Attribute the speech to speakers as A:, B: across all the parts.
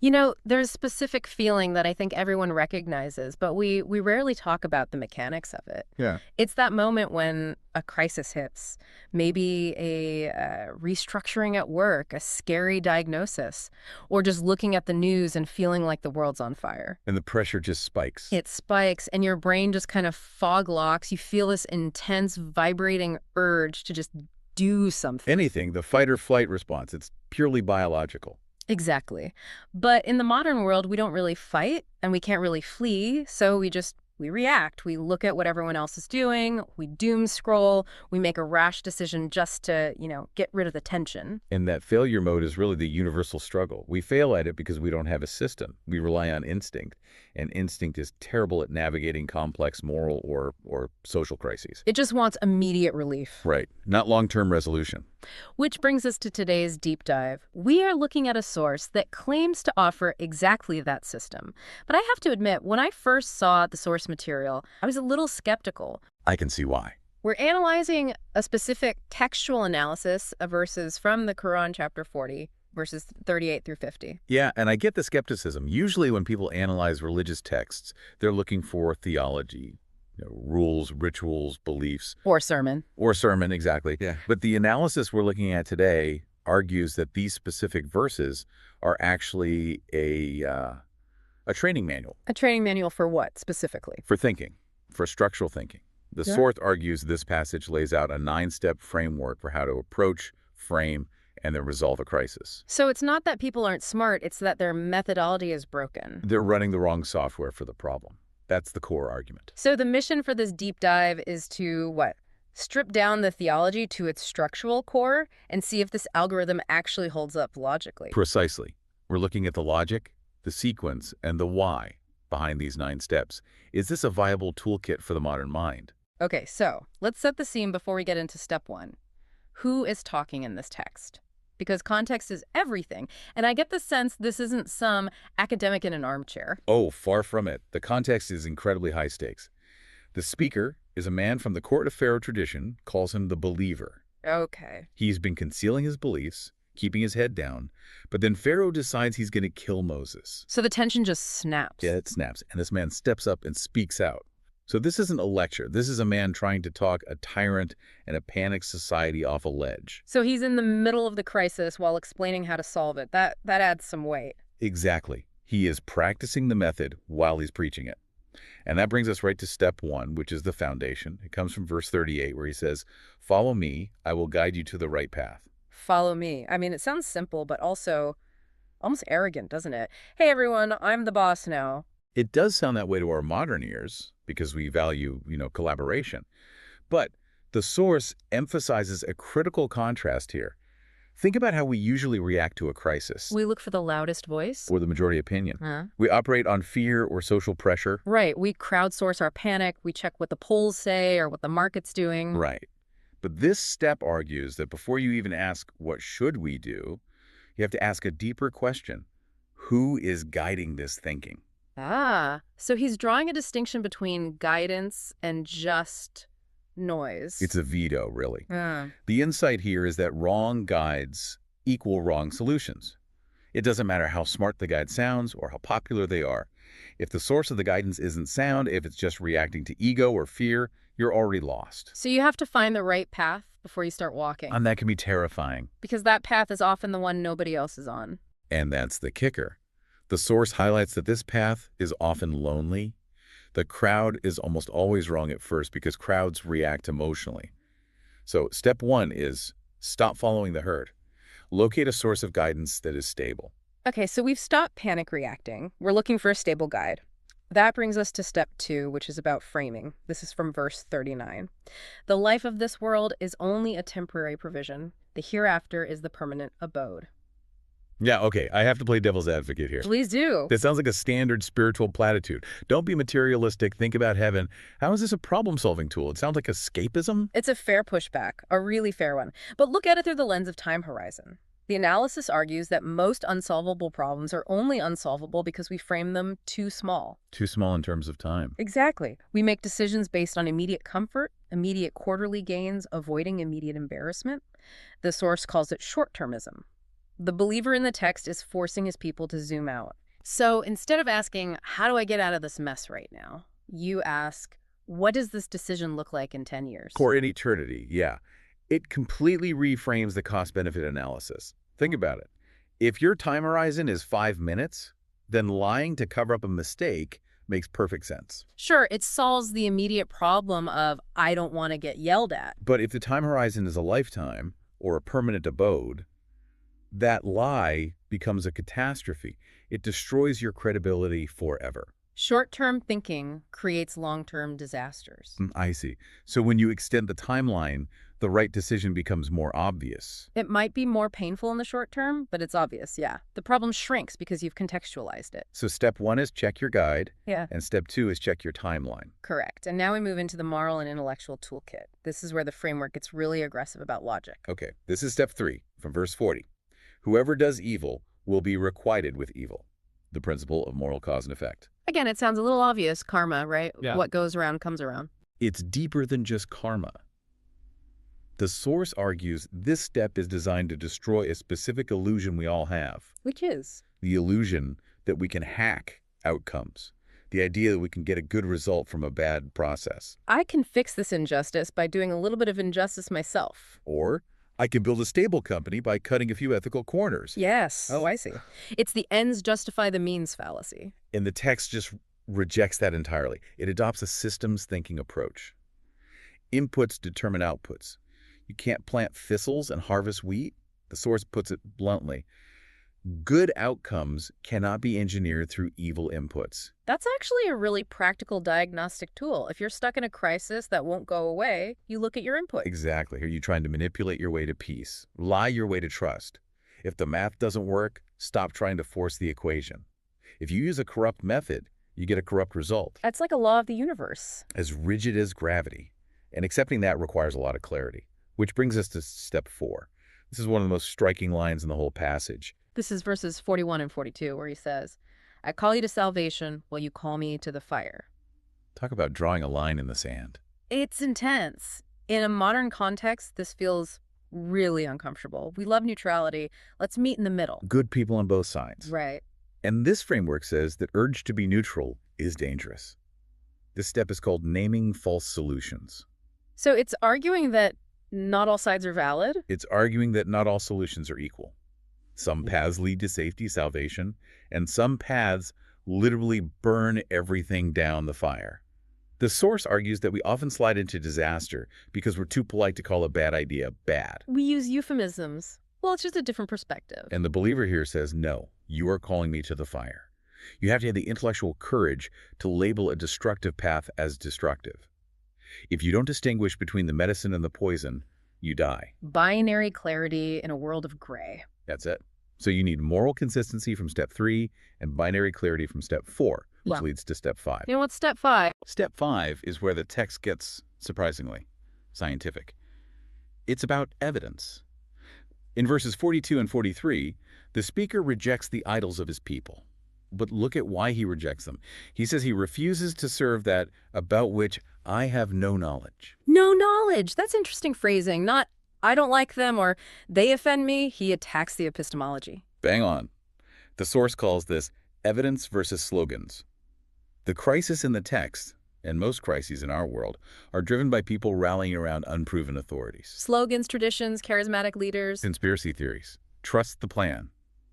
A: There's a specific feeling that I think everyone recognizes, but we rarely talk about the mechanics of it.
B: Yeah.
A: It's that moment when a crisis hits, maybe a restructuring at work, a scary diagnosis, or just looking at the news and feeling like the world's on fire.
B: And the pressure just spikes.
A: It spikes and your brain just kind of fog locks. You feel this intense, vibrating urge to just do something.
B: Anything, the fight or flight response, it's purely biological.
A: Exactly. But in the modern world, we don't really fight and we can't really flee. So we react. We look at what everyone else is doing. We doom scroll. We make a rash decision just to, get rid of the tension.
B: And that failure mode is really the universal struggle. We fail at it because we don't have a system. We rely on instinct. And instinct is terrible at navigating complex moral or social crises.
A: It just wants immediate relief.
B: Right. Not long-term resolution.
A: Which brings us to today's deep dive. We are looking at a source that claims to offer exactly that system. But I have to admit, when I first saw the source material, I was a little skeptical.
B: I can see why.
A: We're analyzing a specific textual analysis of verses from the Quran, chapter 40, verses 38 through 50.
B: Yeah, and I get the skepticism. Usually when people analyze religious texts, they're looking for theology, rules, rituals, beliefs.
A: Or sermon.
B: Or sermon, exactly. Yeah. But the analysis we're looking at today argues that these specific verses are actually a training manual.
A: A training manual for what, specifically?
B: For thinking, for structural thinking. The source argues this passage lays out a 9-step framework for how to approach, frame, and then resolve a crisis.
A: So it's not that people aren't smart, it's that their methodology is broken.
B: They're running the wrong software for the problem. That's the core argument.
A: So the mission for this deep dive is to, what? Strip down the theology to its structural core and see if this algorithm actually holds up logically.
B: Precisely. We're looking at the logic, the sequence, and the why behind these 9 steps. Is this a viable toolkit for the modern mind?
A: Okay, so let's set the scene before we get into step 1. Who is talking in this text? Because context is everything, and I get the sense this isn't some academic in an armchair.
B: Oh, far from it. The context is incredibly high stakes. The speaker is a man from the court of Pharaoh tradition, calls him the believer.
A: Okay.
B: He's been concealing his beliefs, keeping his head down, but then Pharaoh decides he's going to kill Moses.
A: So the tension just snaps.
B: Yeah, it snaps, and this man steps up and speaks out. So this isn't a lecture. This is a man trying to talk a tyrant and a panicked society off a ledge.
A: So he's in the middle of the crisis while explaining how to solve it. That adds some weight.
B: Exactly. He is practicing the method while he's preaching it. And that brings us right to step 1, which is the foundation. It comes from verse 38, where he says, "Follow me, I will guide you to the right path."
A: Follow me. I mean, it sounds simple, but also almost arrogant, doesn't it? Hey, everyone, I'm the boss now.
B: It does sound that way to our modern ears because we value, collaboration. But the source emphasizes a critical contrast here. Think about how we usually react to a crisis.
A: We look for the loudest voice.
B: Or the majority opinion.
A: Huh?
B: We operate on fear or social pressure.
A: Right. We crowdsource our panic. We check what the polls say or what the market's doing.
B: Right. But this step argues that before you even ask, what should we do, you have to ask a deeper question. Who is guiding this thinking?
A: So he's drawing a distinction between guidance and just noise.
B: It's a veto, really. The insight here is that wrong guides equal wrong solutions. It doesn't matter how smart the guide sounds or how popular they are. If the source of the guidance isn't sound, if it's just reacting to ego or fear, you're already lost.
A: So you have to find the right path before you start walking.
B: And that can be terrifying.
A: Because that path is often the one nobody else is on.
B: And that's the kicker. The source highlights that this path is often lonely. The crowd is almost always wrong at first because crowds react emotionally. So step 1 is stop following the herd. Locate a source of guidance that is stable.
A: Okay, so we've stopped panic reacting. We're looking for a stable guide. That brings us to step 2, which is about framing. This is from verse 39. The life of this world is only a temporary provision. The hereafter is the permanent abode.
B: Yeah, okay, I have to play devil's advocate here.
A: Please do.
B: This sounds like a standard spiritual platitude. Don't be materialistic, think about heaven. How is this a problem-solving tool? It sounds like escapism.
A: It's a fair pushback, a really fair one. But look at it through the lens of time horizon. The analysis argues that most unsolvable problems are only unsolvable because we frame them too small.
B: Too small in terms of time.
A: Exactly. We make decisions based on immediate comfort, immediate quarterly gains, avoiding immediate embarrassment. The source calls it short-termism. The believer in the text is forcing his people to zoom out. So instead of asking, how do I get out of this mess right now? You ask, what does this decision look like in 10 years?
B: Or in eternity, yeah. It completely reframes the cost-benefit analysis. Think about it. If your time horizon is 5 minutes, then lying to cover up a mistake makes perfect sense.
A: Sure, it solves the immediate problem of, I don't want to get yelled at.
B: But if the time horizon is a lifetime or a permanent abode, that lie becomes a catastrophe. It destroys your credibility forever.
A: Short-term thinking creates long-term disasters.
B: I see. So when you extend the timeline, the right decision becomes more obvious.
A: It might be more painful in the short term, but it's obvious, yeah. The problem shrinks because you've contextualized it.
B: So step 1 is check your guide,
A: Yeah.
B: and step 2 is check your timeline.
A: Correct. And now we move into the moral and intellectual toolkit. This is where the framework gets really aggressive about logic.
B: Okay, this is step 3 from verse 40. Whoever does evil will be requited with evil. The principle of moral cause and effect.
A: Again, it sounds a little obvious, karma, right?
C: Yeah.
A: What goes around comes around.
B: It's deeper than just karma. The source argues this step is designed to destroy a specific illusion we all have.
A: Which is?
B: The illusion that we can hack outcomes. The idea that we can get a good result from a bad process.
A: I can fix this injustice by doing a little bit of injustice myself.
B: Or I can build a stable company by cutting a few ethical corners.
A: Yes. Oh, I see. It's the ends justify the means fallacy.
B: And the text just rejects that entirely. It adopts a systems thinking approach. Inputs determine outputs. You can't plant thistles and harvest wheat. The source puts it bluntly. Good outcomes cannot be engineered through evil inputs.
A: That's actually a really practical diagnostic tool. If you're stuck in a crisis that won't go away, you look at your input.
B: Exactly. Are you trying to manipulate your way to peace? Lie your way to trust. If the math doesn't work, stop trying to force the equation. If you use a corrupt method, you get a corrupt result.
A: That's like a law of the universe.
B: As rigid as gravity. And accepting that requires a lot of clarity. Which brings us to step 4. This is one of the most striking lines in the whole passage.
A: This is verses 41 and 42, where he says, I call you to salvation while you call me to the fire.
B: Talk about drawing a line in the sand.
A: It's intense. In a modern context, this feels really uncomfortable. We love neutrality. Let's meet in the middle.
B: Good people on both sides.
A: Right.
B: And this framework says that urge to be neutral is dangerous. This step is called naming false solutions.
A: So it's arguing that not all sides are valid?
B: It's arguing that not all solutions are equal. Some paths lead to safety, salvation, and some paths literally burn everything down the fire. The source argues that we often slide into disaster because we're too polite to call a bad idea bad.
A: We use euphemisms. Well, it's just a different perspective.
B: And the believer here says, no, you are calling me to the fire. You have to have the intellectual courage to label a destructive path as destructive. If you don't distinguish between the medicine and the poison, you die.
A: Binary clarity in a world of gray.
B: That's it. So you need moral consistency from step 3 and binary clarity from step 4, which leads to step 5.
A: You know what's step 5?
B: Step 5 is where the text gets, surprisingly, scientific. It's about evidence. In verses 42 and 43, the speaker rejects the idols of his people. But look at why he rejects them. He says he refuses to serve that about which I have no knowledge.
A: No knowledge. That's interesting phrasing. Not, I don't like them or they offend me. He attacks the epistemology.
B: Bang on. The source calls this evidence versus slogans. The crisis in the text, and most crises in our world, are driven by people rallying around unproven authorities.
A: Slogans, traditions, charismatic leaders.
B: Conspiracy theories. Trust the plan.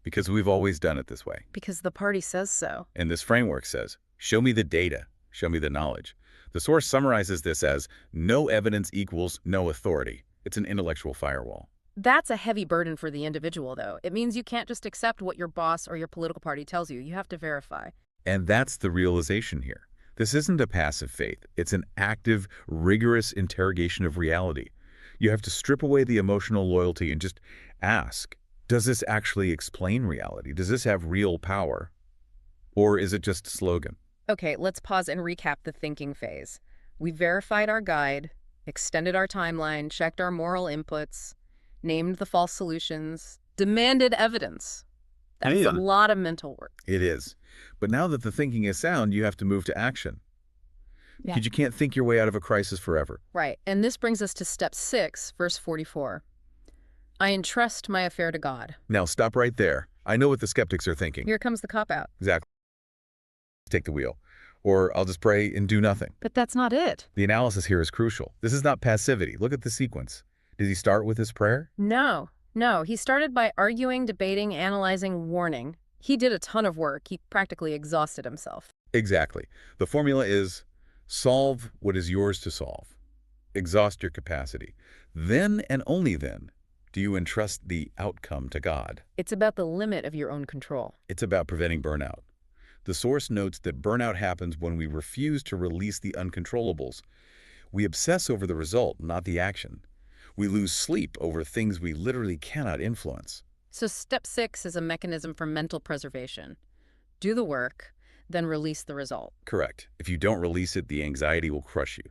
B: Because we've always done it this way.
A: Because the party says so.
B: And this framework says, show me the data, show me the knowledge. The source summarizes this as, no evidence equals no authority. It's an intellectual firewall.
A: That's a heavy burden for the individual, though. It means you can't just accept what your boss or your political party tells you. You have to verify.
B: And that's the realization here. This isn't a passive faith. It's an active, rigorous interrogation of reality. You have to strip away the emotional loyalty and just ask, does this actually explain reality? Does this have real power? Or is it just a slogan?
A: Okay, let's pause and recap the thinking phase. We verified our guide, extended our timeline, checked our moral inputs, named the false solutions, demanded evidence. That's a lot of mental work.
B: It is. But now that the thinking is sound, you have to move to action. Because you can't think your way out of a crisis forever.
A: Right. And this brings us to step 6, verse 44. I entrust my affair to God.
B: Now stop right there. I know what the skeptics are thinking.
A: Here comes the cop-out.
B: Exactly. Take the wheel. Or I'll just pray and do nothing.
A: But that's not it.
B: The analysis here is crucial. This is not passivity. Look at the sequence. Did he start with his prayer?
A: No. He started by arguing, debating, analyzing, warning. He did a ton of work. He practically exhausted himself.
B: Exactly. The formula is solve what is yours to solve. Exhaust your capacity. Then and only then do you entrust the outcome to God.
A: It's about the limit of your own control.
B: It's about preventing burnout. The source notes that burnout happens when we refuse to release the uncontrollables. We obsess over the result, not the action. We lose sleep over things we literally cannot influence.
A: So step 6 is a mechanism for mental preservation. Do the work, then release the result.
B: Correct. If you don't release it, the anxiety will crush you.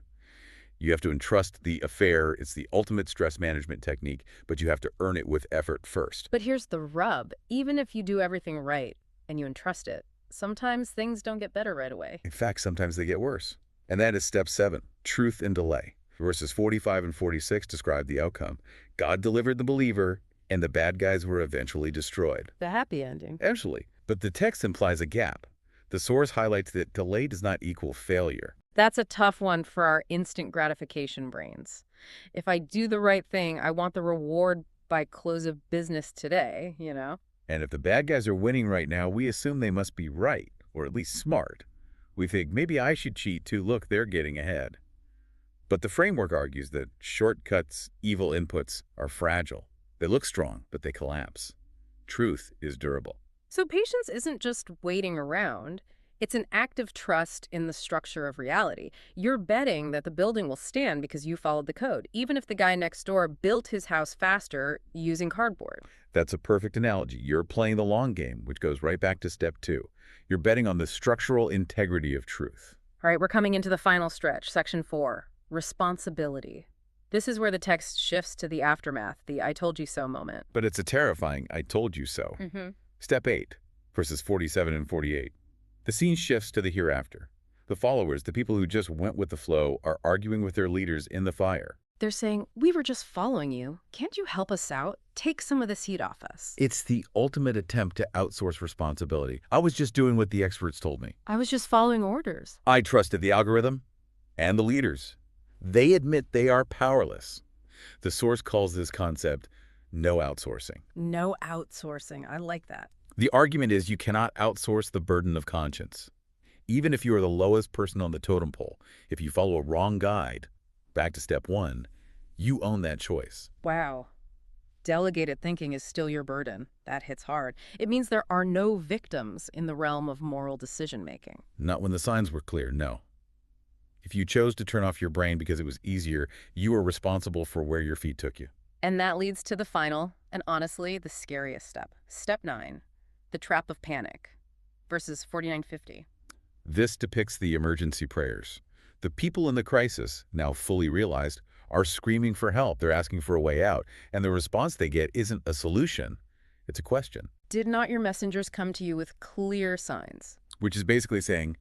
B: You have to entrust the affair. It's the ultimate stress management technique, but you have to earn it with effort first.
A: But here's the rub. Even if you do everything right and you entrust it, sometimes things don't get better right away.
B: In fact, sometimes they get worse. And that is step 7, truth and delay. Verses 45 and 46 describe the outcome. God delivered the believer, and the bad guys were eventually destroyed.
A: The happy ending.
B: Eventually. But the text implies a gap. The source highlights that delay does not equal failure.
A: That's a tough one for our instant gratification brains. If I do the right thing, I want the reward by close of business today, you know?
B: And if the bad guys are winning right now, we assume they must be right, or at least smart. We think, maybe I should cheat too. Look, they're getting ahead. But the framework argues that shortcuts, evil inputs, are fragile. They look strong, but they collapse. Truth is durable.
A: So patience isn't just waiting around. It's an active trust in the structure of reality. You're betting that the building will stand because you followed the code, even if the guy next door built his house faster using cardboard.
B: That's a perfect analogy. You're playing the long game, which goes right back to step 2. You're betting on the structural integrity of truth.
A: All right, we're coming into the final stretch, section 4, responsibility. This is where the text shifts to the aftermath, the I told you so moment.
B: But it's a terrifying I told you so. Step 8, verses 47 and 48. The scene shifts to the hereafter. The followers, the people who just went with the flow, are arguing with their leaders in the fire.
A: They're saying, we were just following you. Can't you help us out? Take some of this heat off us.
B: It's the ultimate attempt to outsource responsibility. I was just doing what the experts told me.
A: I was just following orders.
B: I trusted the algorithm and the leaders. They admit they are powerless. The source calls this concept no outsourcing.
A: No outsourcing. I like that.
B: The argument is you cannot outsource the burden of conscience. Even if you are the lowest person on the totem pole, if you follow a wrong guide, back to step 1, you own that choice.
A: Wow. Delegated thinking is still your burden. That hits hard. It means there are no victims in the realm of moral decision-making.
B: Not when the signs were clear, no. If you chose to turn off your brain because it was easier, you are responsible for where your feet took you.
A: And that leads to the final, and honestly, the scariest step. Step 9, the trap of panic, verses 49-50.
B: This depicts the emergency prayers. The people in the crisis, now fully realized, are screaming for help. They're asking for a way out. And the response they get isn't a solution. It's a question.
A: Did not your messengers come to you with clear signs?
B: Which is basically saying,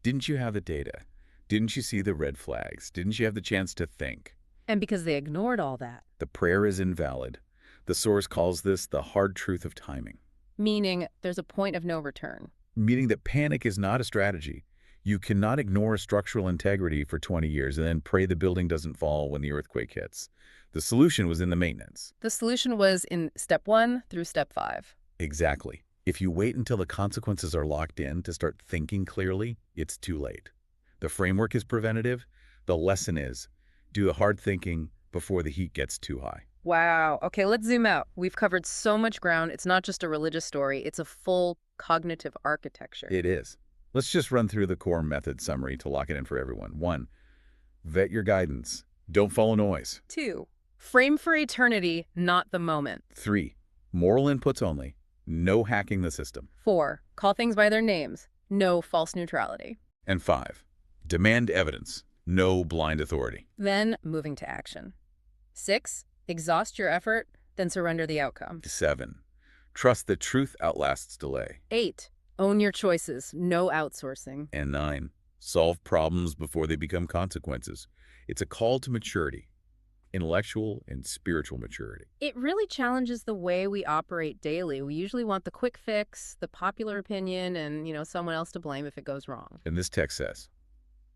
B: didn't you have the data? Didn't you see the red flags? Didn't you have the chance to think?
A: And because they ignored all that.
B: The prayer is invalid. The source calls this the hard truth of timing.
A: Meaning there's a point of no return.
B: Meaning that panic is not a strategy. You cannot ignore structural integrity for 20 years and then pray the building doesn't fall when the earthquake hits. The solution was in the maintenance.
A: The solution was in step 1 through step 5.
B: Exactly. If you wait until the consequences are locked in to start thinking clearly, it's too late. The framework is preventative. The lesson is, do the hard thinking before the heat gets too high.
A: Wow. Okay, let's zoom out. We've covered so much ground. It's not just a religious story. It's a full cognitive architecture.
B: It is. Let's just run through the core method summary to lock it in for everyone. 1, vet your guidance. Don't follow noise.
A: 2, frame for eternity, not the moment.
B: 3, moral inputs only. No hacking the system.
A: 4, call things by their names. No false neutrality.
B: And 5, demand evidence. No blind authority.
A: Then moving to action. 6, exhaust your effort, then surrender the outcome.
B: 7, trust that truth outlasts delay.
A: 8, own your choices, no outsourcing.
B: And 9, solve problems before they become consequences. It's a call to maturity. intellectual and spiritual maturity.
A: It really challenges the way we operate daily. We usually want the quick fix, the popular opinion, and, someone else to blame if it goes wrong.
B: And this text says,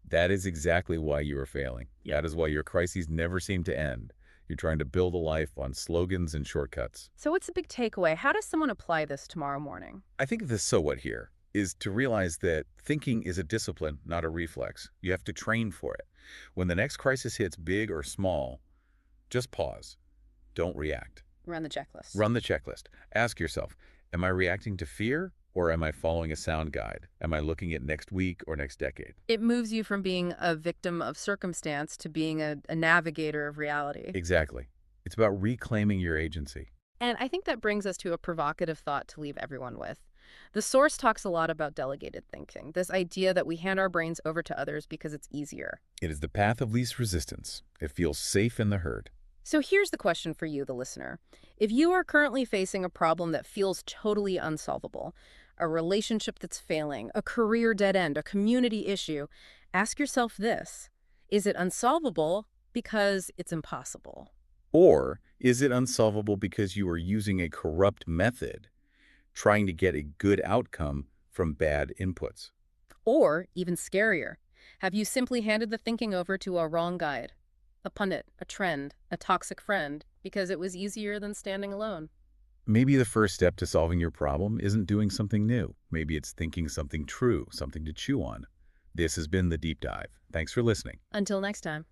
B: that is exactly why you are failing.
A: Yeah.
B: That is why your crises never seem to end. You're trying to build a life on slogans and shortcuts.
A: So what's the big takeaway? How does someone apply this tomorrow morning?
B: I think the so what here is to realize that thinking is a discipline, not a reflex. You have to train for it. When the next crisis hits, big or small, just pause. Don't react.
A: Run the checklist.
B: Run the checklist. Ask yourself, am I reacting to fear or am I following a sound guide? Am I looking at next week or next decade?
A: It moves you from being a victim of circumstance to being a navigator of reality.
B: Exactly. It's about reclaiming your agency.
A: And I think that brings us to a provocative thought to leave everyone with. The source talks a lot about delegated thinking, this idea that we hand our brains over to others because it's easier.
B: It is the path of least resistance. It feels safe in the herd.
A: So here's the question for you, the listener. If you are currently facing a problem that feels totally unsolvable, a relationship that's failing, a career dead end, a community issue, ask yourself this: is it unsolvable because it's impossible?
B: Or is it unsolvable because you are using a corrupt method, trying to get a good outcome from bad inputs?
A: Or, even scarier, have you simply handed the thinking over to a wrong guide, a pundit, a trend, a toxic friend, because it was easier than standing alone?
B: Maybe the first step to solving your problem isn't doing something new. Maybe it's thinking something true, something to chew on. This has been The Deep Dive. Thanks for listening.
A: Until next time.